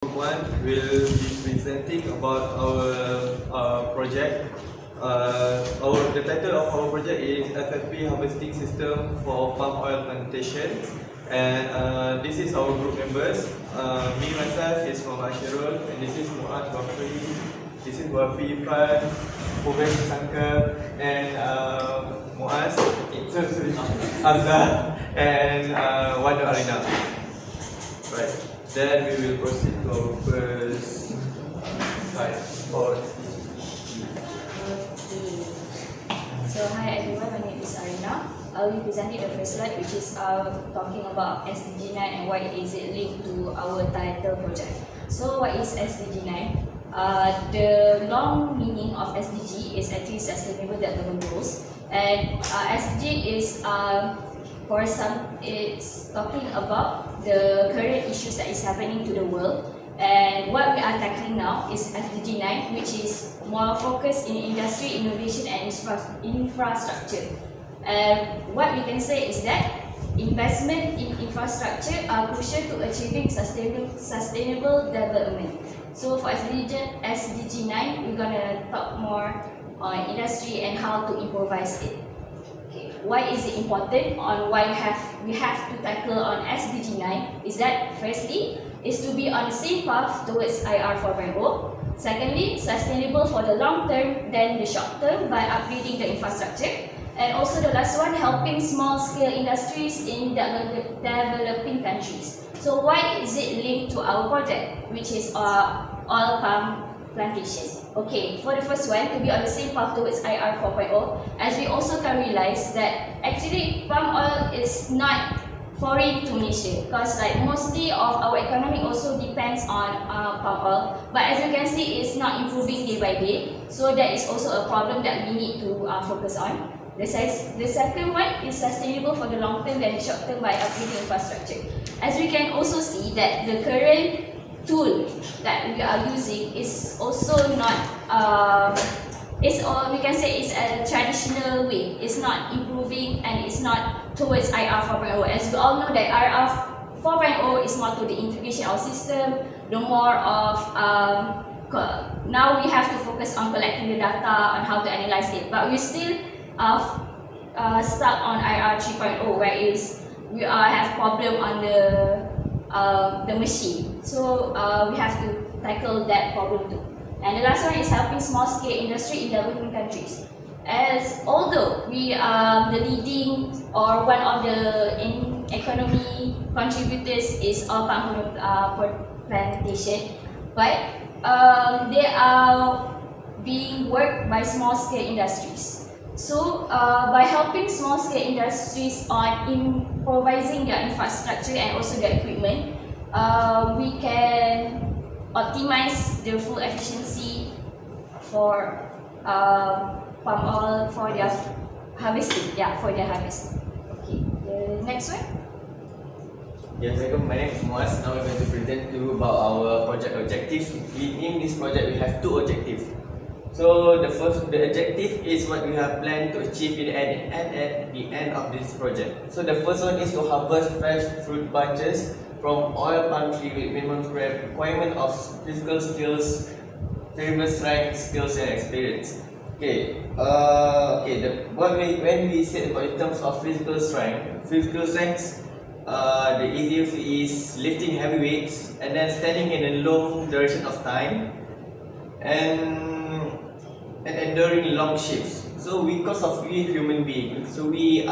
One will be presenting about our project. The title of our project is FFP Harvesting System for Palm Oil Plantation, and this is our group members. Me myself is from HASYIROL, and this is MUAZ WAFRI. This is WAFI IRFAN, PUVESH SANKAR, and MUAZ, AMZAR, and ARINA. Right. Then we will proceed to our first slide. So hi everyone, my name is Arina. I'll be presenting the first slide, which is talking about SDG 9 and why is it linked to our title project. So what is SDG 9? The long meaning of SDG is actually Sustainable Development Goals, and SDG is it's talking about the current issues that is happening to the world, and what we are tackling now is SDG 9, which is more focused in industry, innovation and infrastructure. And what we can say is that investment in infrastructure are crucial to achieving sustainable development. So for SDG 9, we're gonna talk more on industry and how to improvise it. Why is it important on why we have to tackle on SDG 9 is that firstly is to be on the same path towards IR 4.0. Secondly, sustainable for the long term than the short term by upgrading the infrastructure. And also the last one, helping small scale industries in developing countries. So why is it linked to our project, which is oil palm plantation? Okay, for the first one, to be on the same path towards IR 4.0, as we also can realize that actually palm oil is not foreign to Malaysia, because like mostly of our economy also depends on palm oil, but as you can see, it's not improving day by day, so that is also a problem that we need to focus on. The second one is sustainable for the long term and the short term by upgrading infrastructure. As we can also see that the current tool that we are using is also not we can say it's a traditional way. It's not improving and it's not towards IR 4.0. As we all know that IR 4.0 is more to the integration of system, the more of now we have to focus on collecting the data on how to analyze it, but we still stuck on IR 3.0, whereas we have problem on the machine. So we have to tackle that problem too. And the last one is helping small scale industry in developing countries. As although we are the leading or one of the economy contributors is our palm plantation, but they are being worked by small scale industries. So by helping small scale industries on improvising their infrastructure and also their equipment, we can optimize the full efficiency for palm oil for their harvesting. For their harvesting. Okay, the next one. Yes, my name is MUAZ. Now we're going to present to you about our project objectives. In this project, we have two objectives. So the objective is what we have planned to achieve at the end of this project. So the first one is to harvest fresh fruit bunches from oil palm tree with minimum requirement of physical skills, favorable strength, skills and experience. When we say about in terms of physical strength, the easiest is lifting heavy weights and then standing in a long duration of time and enduring long shifts. So because of we human beings, so we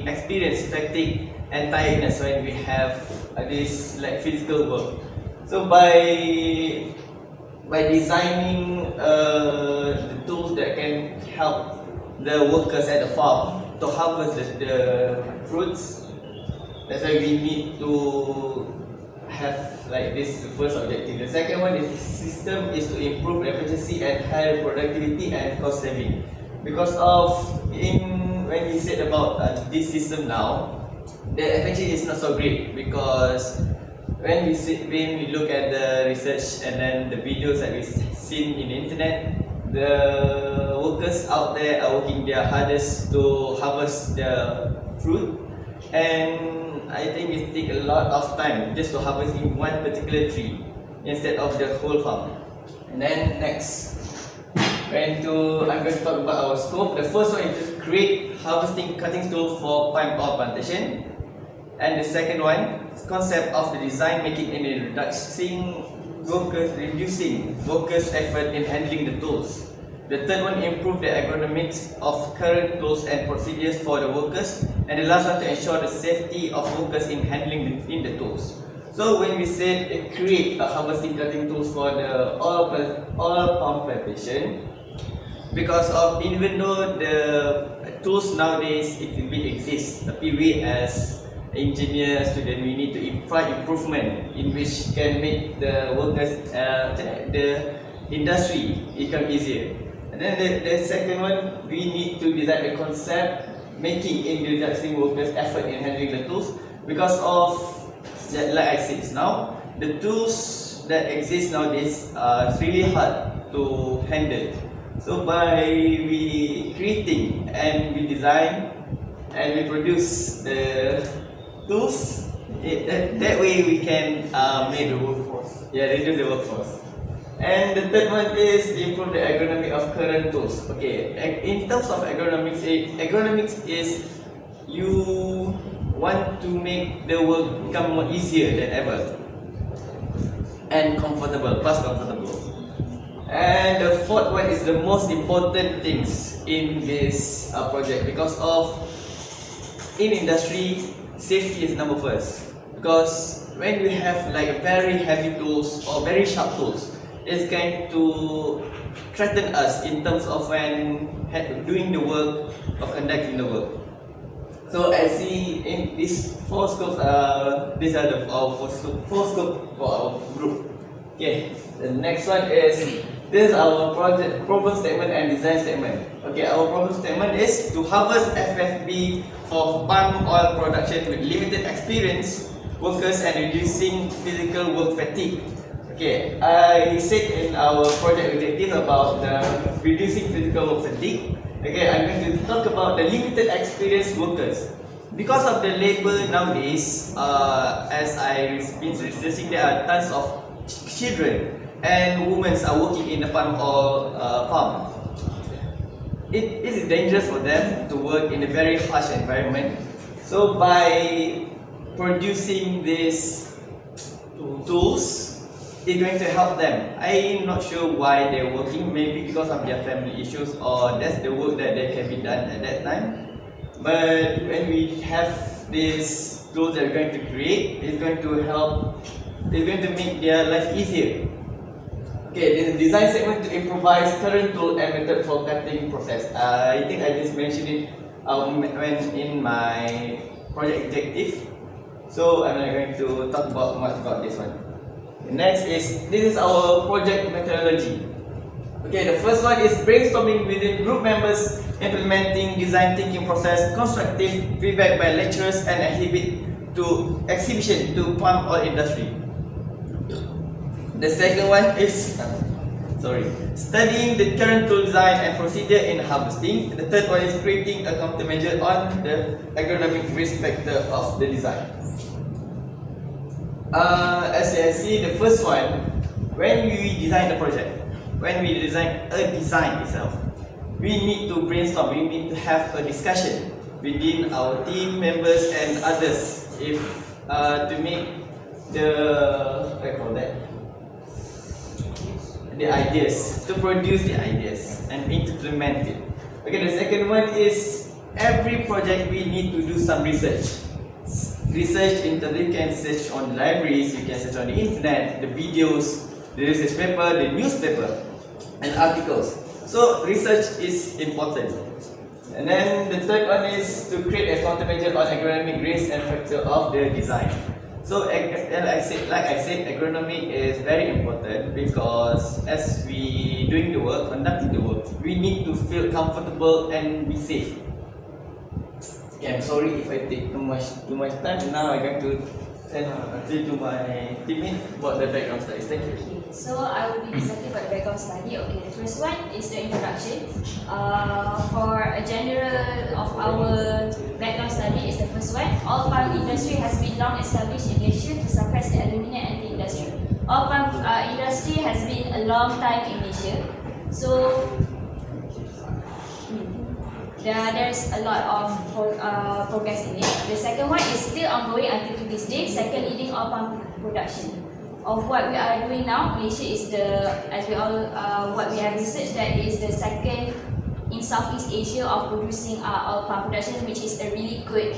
experience fatigue and tiredness when we have this like physical work. So by designing the tools that can help the workers at the farm to harvest the fruits, that's why we need to have like this the first objective. The second one is system is to improve efficiency and higher productivity and cost saving. Because of when we said about this system now, the efficiency is not so great, because when we look at the research and then the videos that we've seen in the internet, the workers out there are working their hardest to harvest the fruit, and I think it take a lot of time just to harvest in one particular tree instead of the whole farm. And then next, I'm going to talk about our scope. The first one is to create harvesting cutting tool for palm oil plantation. And the second one, concept of the design, making and reducing workers' effort in handling the tools. The third one, improve the ergonomics of current tools and procedures for the workers. And the last one, to ensure the safety of workers in handling the tools. So when we said create a harvesting cutting tools for the oil palm plantation, because of even though the tools nowadays it exists, tapi we as engineers, student, we need to find improvement in which can make the workers, the industry become easier. And then the second one, we need to design the concept, making in reducing workers' effort in handling the tools, because of, like I said now, the tools that exist nowadays are really hard to handle. So by we creating and we design and we produce the tools, that way we can make the workforce. Yeah, reduce the workforce. And the third one is improve the ergonomics of current tools. Okay, in terms of ergonomics, ergonomics is you want to make the work become more easier than ever and comfortable, plus comfortable. And the fourth one is the most important things in this project, because of in industry, safety is number first. Because when we have like very heavy tools or very sharp tools, it's going to threaten us in terms of when doing the work or conducting the work. So I see in these four scopes, these are our four scopes for our group. Okay, the next one is, this is our project problem statement and design statement. Okay, our problem statement is to harvest FFB for palm oil production with limited experience workers and reducing physical work fatigue. Okay, I said in our project objective about the reducing physical work fatigue. Okay, I'm going to talk about the limited experience workers. Because of the labor nowadays, as I've been researching, there are tons of children and women are working in the palm oil farm. It is dangerous for them to work in a very harsh environment. So by producing these tools, it's going to help them. I'm not sure why they're working, maybe because of their family issues or that's the work that they can be done at that time. But when we have these tools that we're going to create, it's going to help, it's going to make their life easier. Okay, the design segment to improvise current tool and method for cutting process. I think I just mentioned it when in my project objective. So I'm not going to talk about much about this one. Next is, this is our project methodology. Okay, the first one is brainstorming within group members, implementing design thinking process, constructive feedback by lecturers, and exhibition to palm oil industry. The second one is studying the current tool design and procedure in harvesting. The third one is creating a countermeasure on the ergonomic risk factor of the design. As you can see, the first one, when we design the project, when we design a design itself, we need to brainstorm, we need to have a discussion within our team members and others if to make the ideas, to produce the ideas and implement it. Okay, the second one is every project we need to do some research. Research in terms, you can search on libraries, you can search on the internet, the videos, the research paper, the newspaper, and articles. So research is important. And then the third one is to create a countermeasure on ergonomic risk and factor of the design. So like I said, ergonomic is very important because as we doing the work, conducting the work, we need to feel comfortable and be safe. Okay, I'm sorry if I take too much time. Now I'm going to And until to my teammate about the background studies. Thank you. Okay, so I will be presenting about the background study. Okay, the first one is the introduction. For a general of our background study is the first one. All palm industry has been long established in Malaysia to suppress the aluminium and the industry. All palm industry has been a long time in Malaysia. So there's a lot of progress in it. The second one is still ongoing until to this day. Second leading oil palm production. Of what we are doing now, Malaysia is the, as we all, what we have researched, that is the second in Southeast Asia of producing oil palm production, which is a really good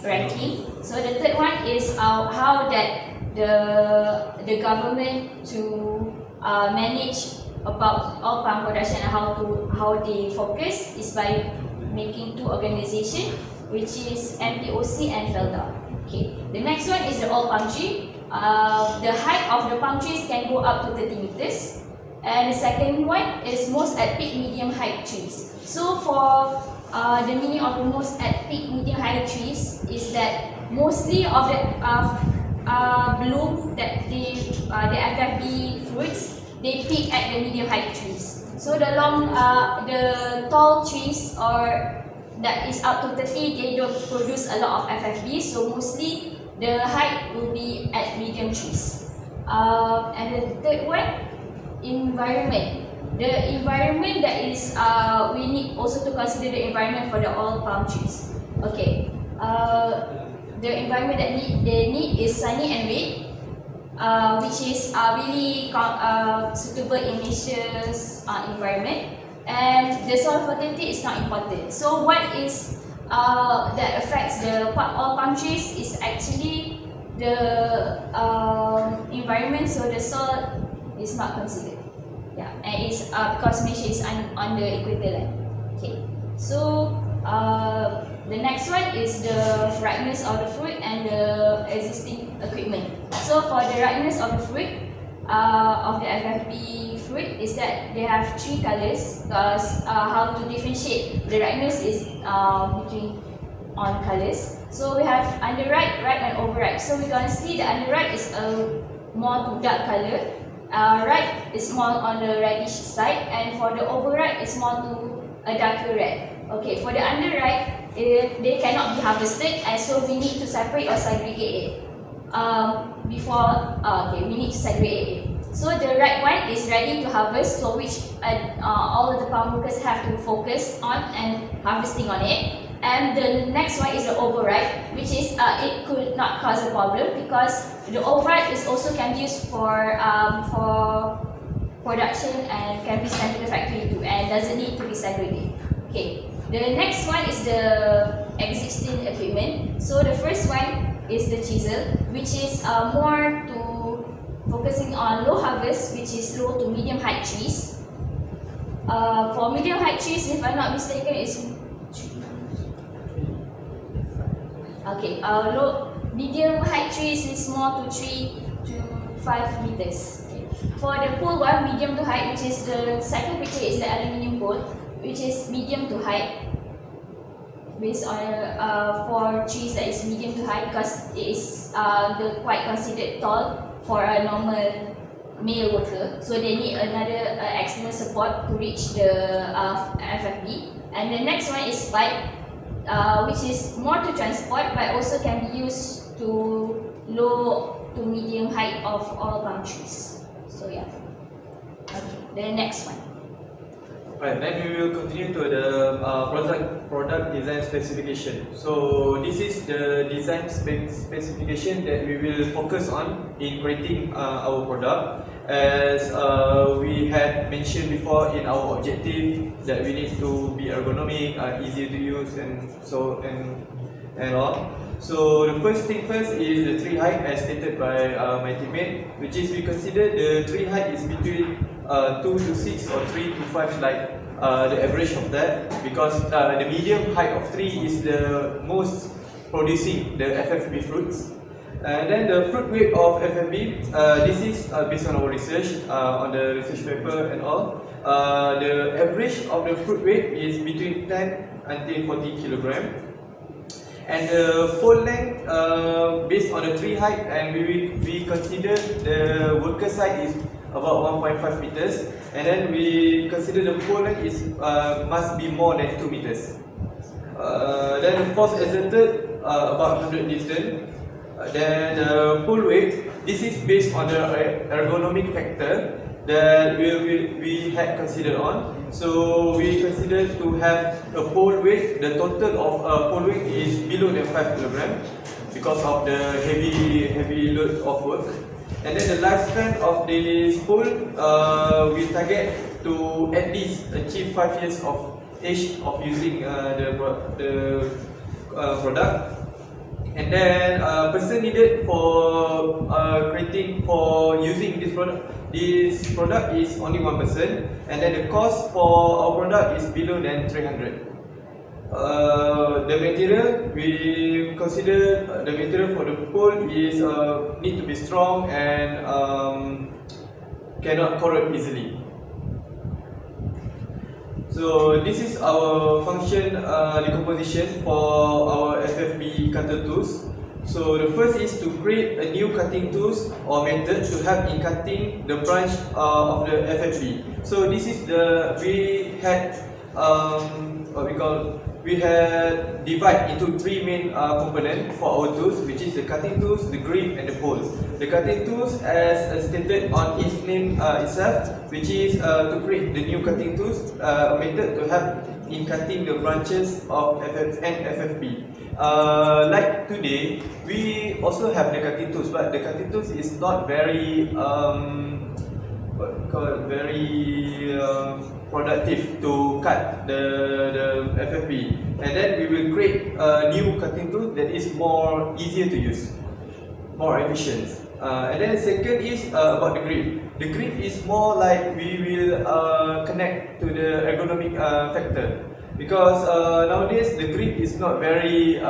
ranking. So the third one is how that the government to manage about oil palm production and how they focus is by making two organizations, which is MPOC and FELDA. Okay. The next one is the oil palm tree. The height of the palm trees can go up to 30 meters. And the second one is most at peak medium height trees. So for the meaning of the most at peak medium height trees is that mostly of the bloom that the FFB fruits, they peak at the medium height trees. So the tall trees or that is up to 30, they don't produce a lot of FFB. So mostly the height will be at medium trees. And the third one, environment. The environment that is, we need also to consider the environment for the oil palm trees. Okay. The environment that they need is sunny and wet. Which is really suitable in Malaysia's environment, and the soil fertility is not important. So what is that affects the oil palm trees is actually the environment. So the soil is not considered. Yeah, and it's because Malaysia is on the equator line. Okay, so the next one is the ripeness of the fruit and the existing equipment. So for the ripeness of the fruit, of the FFB fruit is that they have three colors, because how to differentiate the ripeness is between on colors. So we have underripe, ripe and overripe. So we can see the underripe is a more to dark color, ripe is more on the reddish side, and for the overripe is more to a darker red. Okay, for the underripe, they cannot be harvested, and so we need to separate or segregate it. Okay, we need to segregate it. So the ripe one is ready to harvest, so which all of the palm workers have to focus on and harvesting on it. And the next one is the overripe, which is it could not cause a problem, because the overripe is also can be used for production and can be sent to the factory too, and doesn't need to be segregated. Okay. The next one is the existing equipment. So the first one is the chisel, which is more to focusing on low harvest, which is low to medium height trees. For medium height trees, if I'm not mistaken, is okay. Medium height trees is more to 3 to 5 meters. Okay. For the pole one, medium to height, which is the second picture, is the aluminium pole, which is medium to height, based on for trees that is medium to height, because it is quite considered tall for a normal male worker. So they need another external support to reach the FFB. And the next one is pipe, which is more to transport, but also can be used to low to medium height of all palm trees. So yeah. Okay. The next one. Right, then we will continue to the product design specification. So this is the design specification that we will focus on in creating our product. As we had mentioned before in our objective, that we need to be ergonomic, easy to use, and all. So the first thing first is the tree height, as stated by my teammate, which is we consider the tree height is between 2 to 6 or 3 to 5, like the average of that, because the medium height of tree is the most producing the FFB fruits. And then the fruit weight of FFB, this is based on our research, on the research paper and all. The average of the fruit weight is between 10 until 40 kilogram. And the fold length based on the tree height, and we consider the worker's height is about 1.5 meters, and then we consider the pole length is must be more than 2 meters. Then the force exerted about 100 Newton. Then the pole weight, this is based on the ergonomic factor that we had considered on. So we consider to have a pole weight, the total of pole weight is below than 5 kg because of the heavy load of work. And then the lifespan of this pole, we target to at least achieve 5 years of age of using the product. And then person needed for using this product is only 1 person, and then the cost for our product is below than 300. The material, we consider the material for the pole is need to be strong and cannot corrode easily. So this is our function decomposition for our FFB cutter tools. So the first is to create a new cutting tools or method to help in cutting the branch of the FFB. So this is we had we had divided into 3 main components for our tools, which is the cutting tools, the grip, and the pole. The cutting tools, as stated on its name itself, which is to create the new cutting tools method to help in cutting the branches of FFB. Like today, we also have the cutting tools, but the cutting tools is not very productive to cut the FFB, and then we will create a new cutting tool that is more easier to use, more efficient. And then the second is about the grip. The grip is more like we will connect to the ergonomic factor, because nowadays the grip is not very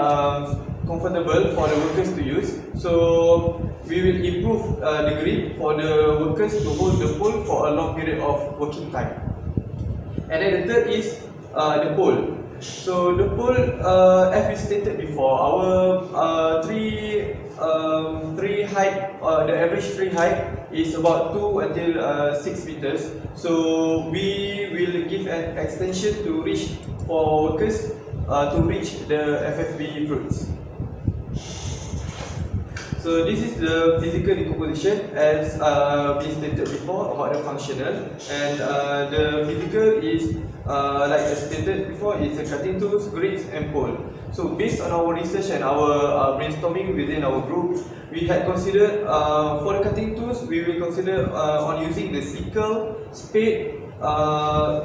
comfortable for the workers to use. So we will improve the grip for the workers to hold the pole for a long period of working time. And then the third is the pole. So the pole, as we stated before, our tree height, the average tree height is about 2 until 6 meters. So we will give an extension to reach for workers to reach the FFB fruits. So this is the physical decomposition as we stated before about the functional, and the physical is like I stated before, it's a cutting tools, grips, and pole. So based on our research and our brainstorming within our group, we had considered for the cutting tools, we will consider on using the sickle, spade,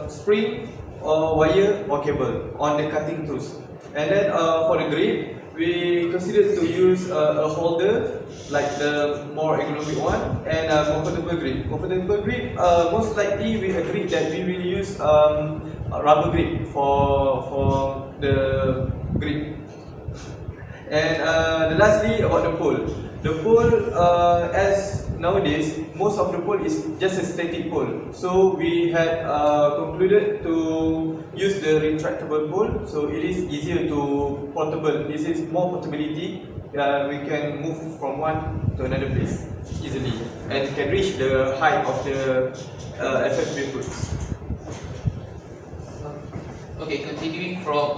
spring, or wire or cable on the cutting tools. And then for the grip, we consider to use a holder like the more ergonomic one, and a comfortable grip. Comfortable grip, most likely we agreed that we will use a rubber grip for the grip. And lastly, about the pole. The pole, as nowadays, most of the pole is just a static pole. So we had concluded to use the retractable pole. So it is easier to portable. This is more portability. We can move from one to another place easily and can reach the height of the FFB fruits. Okay, continuing from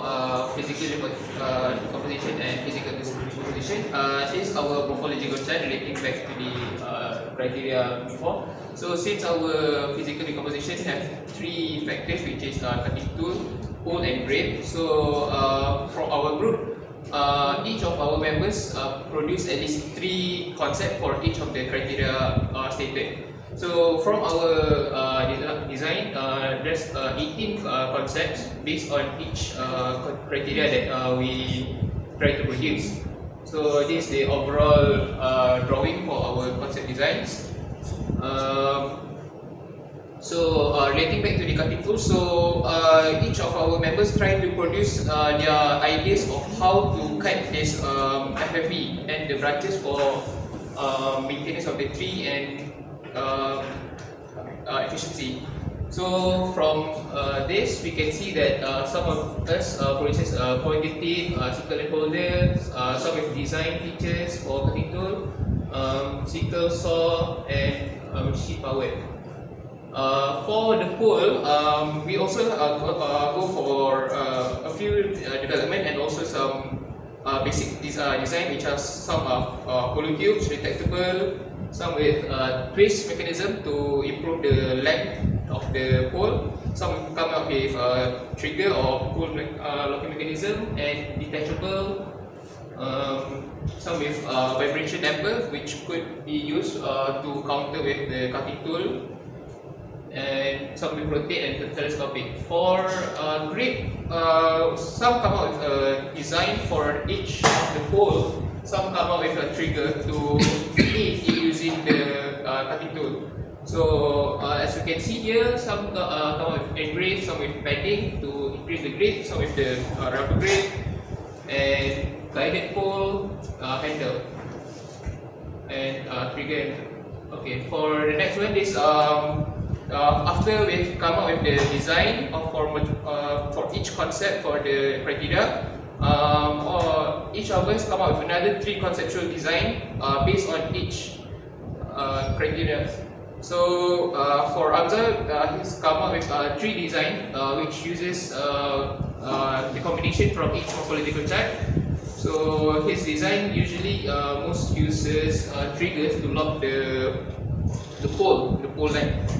physical decomposition and physical decomposition, this is our morphological chart relating back to the criteria before. So since our physical decomposition have 3 factors, which is cutting tool, pole, and grip. So from our group, each of our members produce at least 3 concepts for each of the criteria stated. So from our design, there's 18 concepts based on each criteria that we try to produce. So this is the overall drawing for our concept designs. Relating back to the cutting tool, so each of our members try to produce their ideas of how to cut this FFB and the branches for maintenance of the tree and efficiency. So from this, we can see that some of us produces pointed tip, sickle and holder, some with design features for cutting tool, sickle, saw, and sheet power. For the pole, we also go for a few development and also some basic design, which are some hollow tubes, retractable, some with twist mechanism to improve the length of the pole. Some come up with trigger or pull locking mechanism, and detachable. Some with vibration damper, which could be used to counter with the cutting tool, and some with rotate and telescopic. For grip, some come out with a design for each of the pole. Some come out with a trigger to aid in using the cutting tool. So as you can see here, some come out with engrave, some with padding to increase the grip, some with the rubber grip, and guided pole handle, and trigger. Okay, for the next one, this after we've come up with the design for each concept for the criteria, or each of us come up with another 3 conceptual design based on each criteria. So for AMZAR, he's come up with 3 design which uses the combination from each morphological chart. So his design usually most uses triggers to lock the pole length.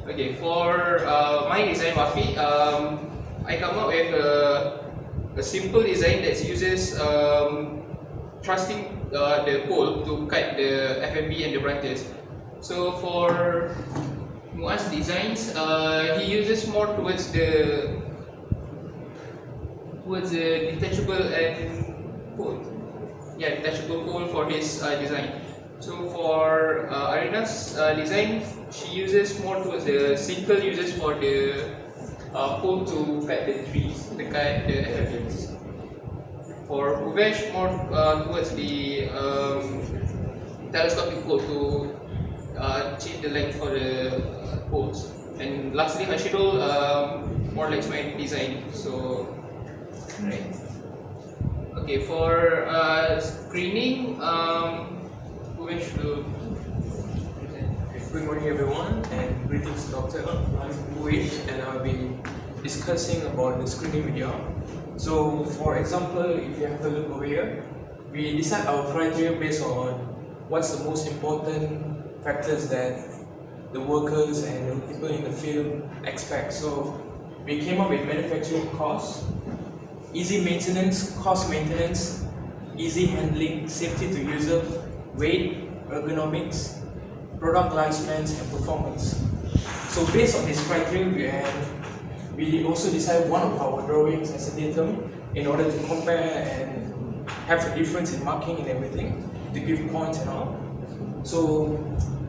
Okay, for my design WAFI, I come up with a simple design that uses thrusting the pole to cut the FMB and the branches. So for MUAZ designs, he uses more towards the detachable and pole. Yeah, detachable pole for his design. So for ARINA's design, she uses more towards the sickle, uses for the pole to cut the trees, to cut the FMBs. For PUVESH, more towards the telescopic pole to change the length for the poles. And lastly, HASYIROL, more like my design. So, right. Okay, for screening, PUVESH will present. Good morning everyone, and greetings Dr. PUVESH, and I'll be discussing about the screening media. So for example, if you have a look over here, we decide our criteria based on what's the most important factors that the workers and the people in the field expect. So we came up with manufacturing costs, easy maintenance, cost maintenance, easy handling, safety to user, weight, ergonomics, product lifespans, and performance. So based on this criteria, we also decide one of our drawings as a datum in order to compare and have a difference in marking and everything, to give points and all. So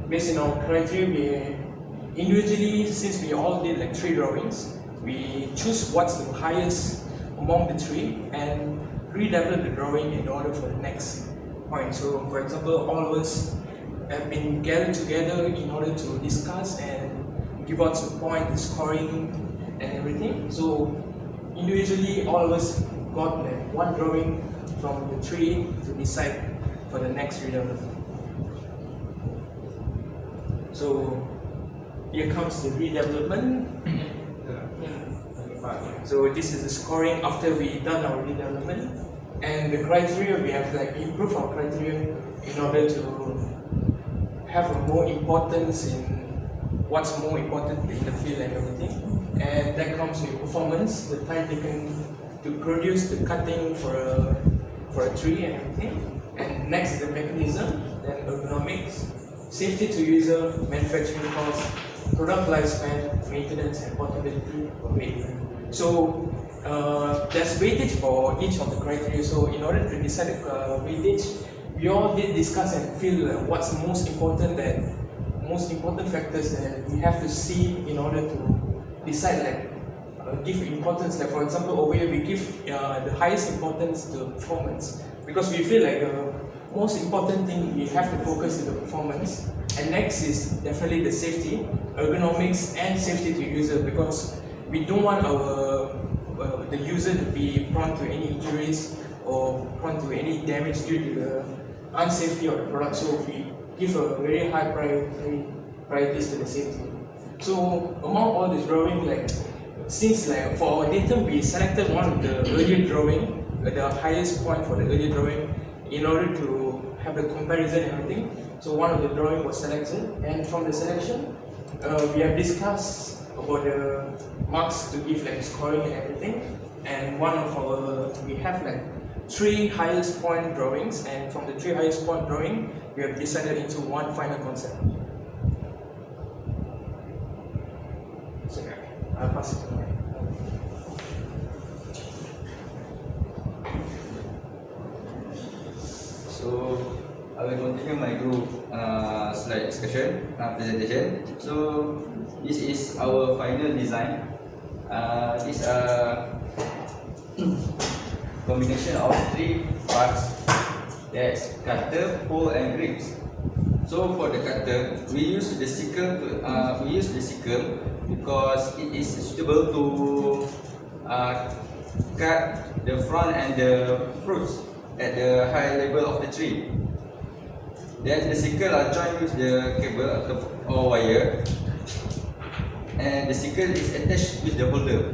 based on our criteria, we individually, since we all did like 3 drawings, we choose what's the highest among the 3 and redevelop the drawing in order for the next point. So for example, all of us have been gathered together in order to discuss and give out some point, the scoring and everything. So individually, all of us got like 1 drawing from the 3 to decide for the next redevelopment. So here comes the redevelopment. So this is the scoring after we done our redevelopment, and the criteria we have like improved our criteria in order to have a more importance in what's more important in the field and everything. And that comes with performance, the time taken to produce the cutting for a tree and everything. And next is the mechanism, then ergonomics, safety to user, manufacturing costs, product lifespan, maintenance, and portability of weight. So there's weightage for each of the criteria. So in order to decide the weightage, we all did discuss and feel what's the most important factors that we have to see in order to decide, like give importance. Like for example, over here we give the highest importance to performance, because we feel like the most important thing we have to focus is the performance, And next is definitely the safety, ergonomics and safety to user, because we don't want our the user to be prone to any injuries or prone to any damage due to the unsafety of the product. So we give a very high priorities to the safety. So among all this drawing, since for our data we selected one of the earlier drawing, the highest point for the earlier drawing, in order to have the comparison and everything. So one of the drawing was selected, and from the selection, we have discussed about the marks to give scoring and everything. And one of our, we have 3 highest point drawings, and from the 3 highest point drawing, we have decided into one final concept. So I'll pass it to Mike. So I will continue my group slide discussion presentation. So this is our final design. It's a combination of 3 parts. That's cutter, pole, and grips. So for the cutter, we use the sickle. Because it is suitable to cut the front and the fruits at the high level of the tree. Then the sickle are joined with the cable or wire, and the sickle is attached with the holder.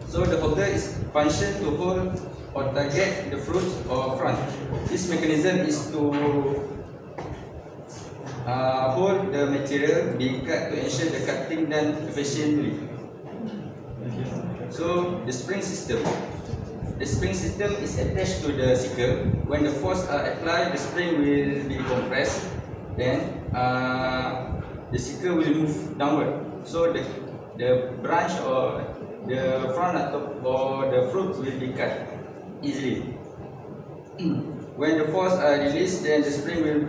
So the holder is functioned to hold or target the fruits or front. This mechanism is to hold the material being cut to ensure the cutting done efficiently. So the spring system. The spring system is attached to the sickle. When the force are applied, the spring will be compressed. Then the sickle will move downward. So the branch or the front or the fruit will be cut easily. When the force are released, then the spring will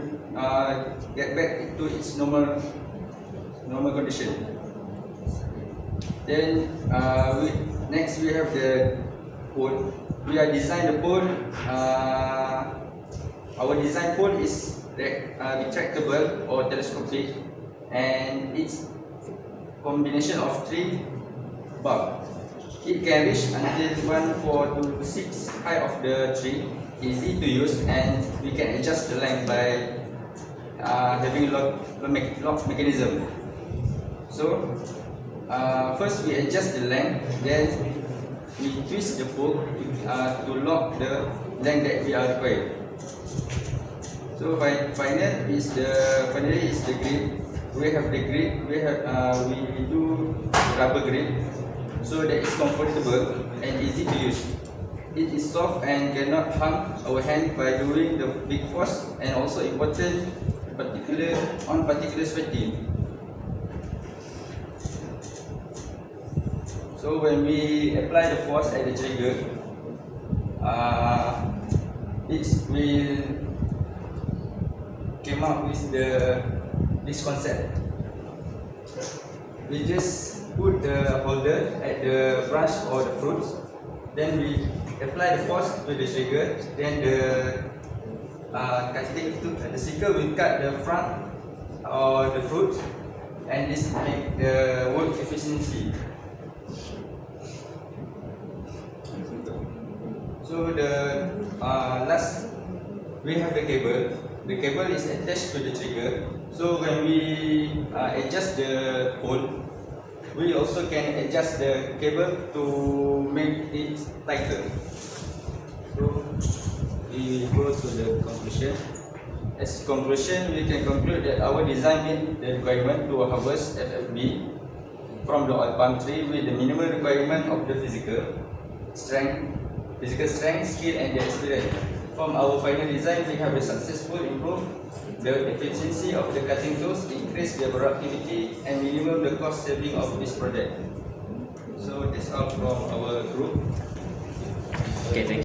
get back to its normal condition. Then next we have the pole. We are designed the pole. Our design pole is retractable or telescopic, and it's combination of 3 bars. It can reach until 1, 4 to 6 height of the tree. Easy to use, and we can adjust the length by having lock mechanism. So first we adjust the length, then we twist the pole to lock the length that we are required. So finally is the grip. We have the grip. We do rubber grip, so that is comfortable and easy to use. It is soft and cannot harm our hand by doing the big force, and also important particular sweating. So when we apply the force at the trigger, it will came up with this concept. We just put the holder at the branch or the fruits, then we apply the force to the trigger, then the sickle will cut the front or the fruit, and this make the work efficiency. So the last, we have the cable. The cable is attached to the trigger. So when we adjust the pole, we also can adjust the cable to make it tighter. So we go to the conclusion. As conclusion, we can conclude that our design meets the requirement to harvest FFB from the oil palm tree with the minimum requirement of the physical strength, skill, and the experience. From our final design, we have successfully improved the efficiency of the cutting tools, increased the productivity, and minimum the cost saving of this project. So that's all from our group. Okay, thank you.